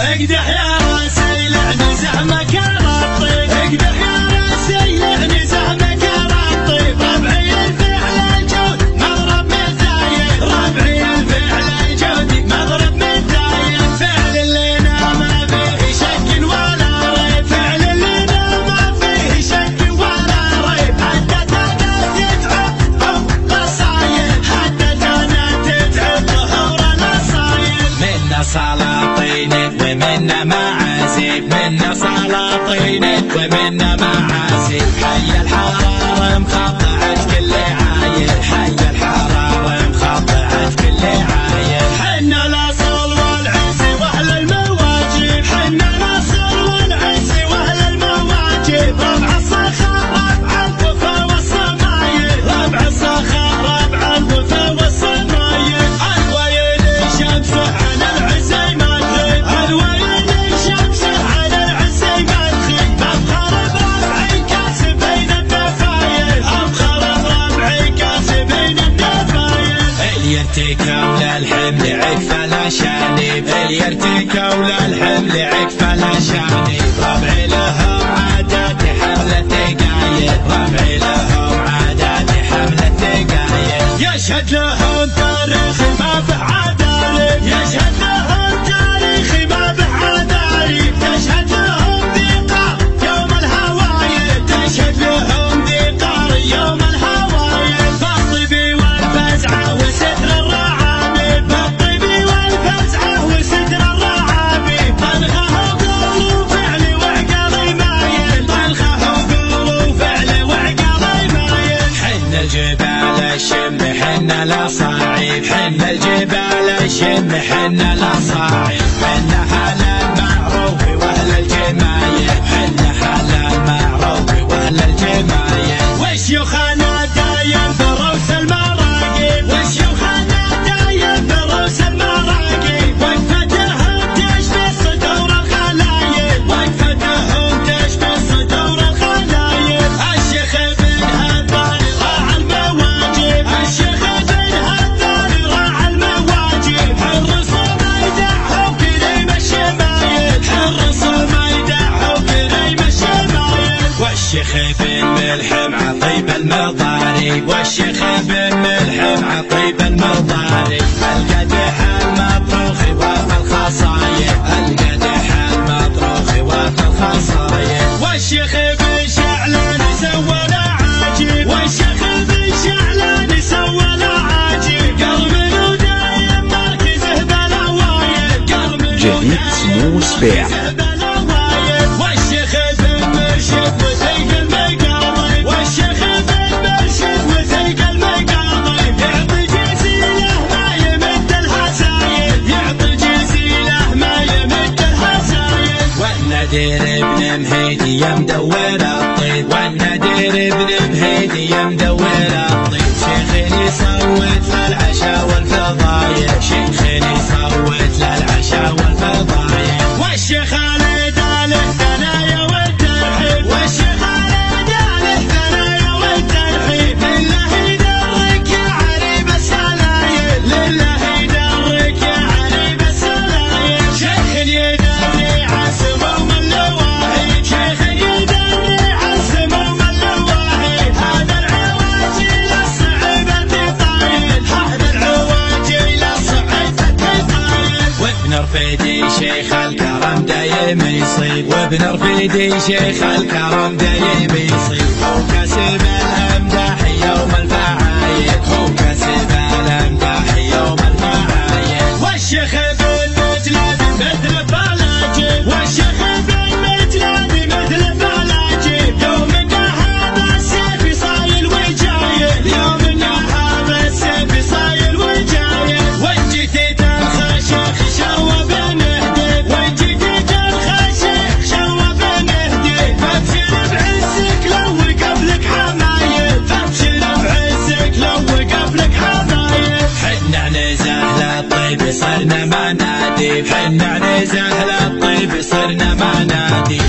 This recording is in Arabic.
اقدح يا راسي لعني زحمك الطيب، اقدح يا راسي لعني زحمك الطيب. ربعي الفعل الجود مضرب متايد، ربعي الفعل الجود مضرب متايد. فعل اللينا ما فيه شك ولا ريب، فعل اللينا ما فيه شك ولا ريب. حتى كانت تتعب نصايب، حتى كانت تتعب ظهور نصايب. منا سلاطين ومنا معازيب، منا سلاطين ومنا معازيب. حي الحرارة مخضعة كل عايل، حي الحرارة مخضعة كل عايل. حنا الاصل والعز واهل المواجب، حنا الاصل والعز واهل المواجب. ربع الصخر ربع الوفا والصمايل، ربع الصخر ربع الوفا والصمايل. الويل شمسه على العز ما تغيب، الويل شمسه على العز ما تغيب. ابخر بربعي كاسبين النفايل، ابخر بربعي كاسبين النفايل. اليرتكوا للحمل عكفة لا شانب، اليرتكوا للحمل عكفة لا شانب. ربعي لهم عادات حملة قايد، ربعي لهم عادات حملة قايد. يشهد لهم تاريخ ما به عدالي، يشهد لهم تاريخ ما به عدالي. تشهد لهم ذقار يوم الهوايل، تشهد لهم ذقار يوم الهوايل. بالطبي والفزعة وستر الرعامي، بالطبي والفزعة وستر الرعامي. طلخه وقول وفعل وعقلي مايل، طلخه وقول وفعل وعقلي مايل. حنا الجبال الشم حنا الاصاعيب، حنا الجبال الشم حنا الاصاعيب. حنا حال المعروف واهل الجمايل، حنا حال المعروف واهل الجمايل. وشيوخنا دايم بروس المراقب، وشيوخنا دايم بروس المراقب. وقفتهم تشبه صدور الخلايل، وقفتهم تشبه صدور الخلايل. الشيخ ابن هذان راعى المواجب، الشيخ ابن هذان راعى المواجب. حرص ما يدعهم كريم الشمايل، حرص ما يدعهم كريم الشمايل. والشيخ بن ملحم عطيب المضارب، والشيخ بن ملحم عطيب المضارب. القدح المطروخ وفي الخصايب، القدح المطروخ وفي الخصايب. والشيخ بن شعلان سوى العاجب، والشيخ بن شعلان سوى العاجب. قرمن ودايم مركزه بالاوايل، قرمن جديد سمو سبيع. والشيخ بن مرشد وثيق المقاضي، والشيخ بن مرشد وثيق المقاضي. يعطي جزيله ما يمد الحسايل، يعطي جزيله ما يمد الحسايل. والنادر ابن مهيدي يا مدور الطيب، والنادر ابن مهيدي يا مدور الطيب. شيخ يصوت للعشاء والفضايل، شيخ يصوت للعشاء والفضايل. والشيخ خالد له ثنايا والترحيب، والشيخ خالد له ثنايا والترحيب. لله يدرك يا عريب السلايل، لله يدرك يا عريب السلايل. شيخ يدري عن سموم اللواهي، شيخ يدري عن سموم اللواهي. هذا العواجيل الصعيبة طايل، هذا العواجيل الصعيبة طايل. وابن رفيدي شيخ الكرم دايم يصيب، وابن رفيدي شيخ الكرم دايم يصيب. هو كسب الامداح يوم الفعايد، هو كسب الامداح يوم الفعايد. والشيخ بن متلابي مثل فلاجب، والشيخ بن متلابي مثل فلاجب. يوم ان هذا السيف صايل وجايل، يوم ان هذا السيف صايل وجايل. وان جيت الخشيخ شوى بنهدي، وان جيت الخشيخ شوى بنهدي. فابشر بعزك لو وقف لك حمايل، فابشر بعزك لو وقف لك حمايل. حنا نزهل الطيب صرنا مناديب، حنا نزهل الطيب صرنا مناديب.